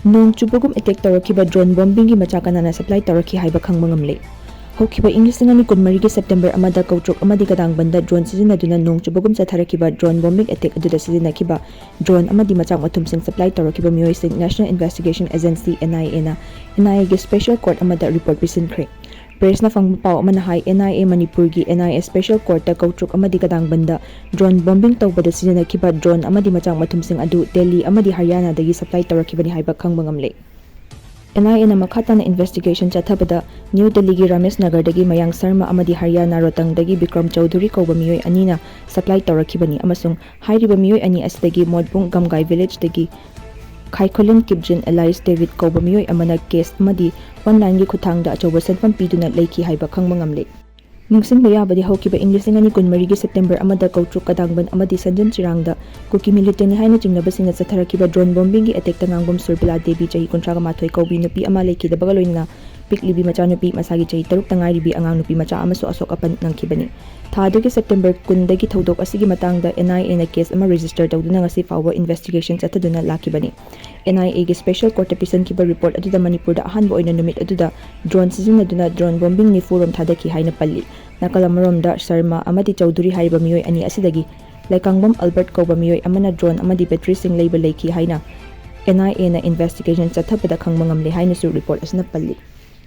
Nong CHUBAGUM attack TWRKAHIBA drone bombing gi MACHAK KANANA supply TWRKAHI haiba khangba ngamle. Hokiba English ngani kunmari gi September amada Koutrukta Amadi Kadangbanda drone sizinaduna Nong CHUBAGUM chatharakiba drone bombing attack aduda sizinakiba drone Amadi MACHAK MATHUMSING supply TWRKAHIBA mioising National Investigation Agency NIA gi special court amada report bisinkhre. Press na fangma pau amana hai NIA Manipur gi NIA special court ta Koutrukta Amadi Kadangbanda drone bombing tawbada sizinakiba drone Amadi MACHAK MATHUMSING adu Delhi Amadi Haryana dagi supply TWRKAHIBA ni haiba khangba ngamle. NIA na makhatana investigation chathabada New Delhi gi Ramesh Nagar dagi Mayang Sarma amadi Haryana Rotang dagi Bikram Chaudhary kauba miyoi anina supply TWRKAHIBani amasung hairiba miyoi ani asdagi Modbung Gamgai village dagi Khaikholin Kibjin Elias David kauba miyoi amana case amadi online gi khuthangda achoba senfam piduna leiki haiba khangba ngamle. Ningsingba yabadi hokiba English ngani kunmari gi September amada Koutrukta Kadangban amadi Sanjan Chirangda Kuki military haina chingnabasingna chatharakiba drone bombing gi attack tangangbom Surbila Devi chahi 38 kaubi nupi ama leikida bagaloina piklibi macha nupi masagi chahi 3 tangaribi angang nupi macha amaso asok apan nangkibani thadagi September 10 dagi thodok asigi matangda NIA na case ama register tawduna ngasi fawa investigation chathaduna lakibani. NIA gi special court episan kiba report aduda Manipur da ahanba oina numit aduda drone sizinaduna drone bombing ni forum thadaki haina palli. Nakalamaromda Sharma amadi Chaudhary haiba miyoi ani asidagi Laikangbam Albert kauba miyoi amana drone amadi battery sing label leiki haina NIA na investigation chathabada khangba ngamle haina su report asna palli.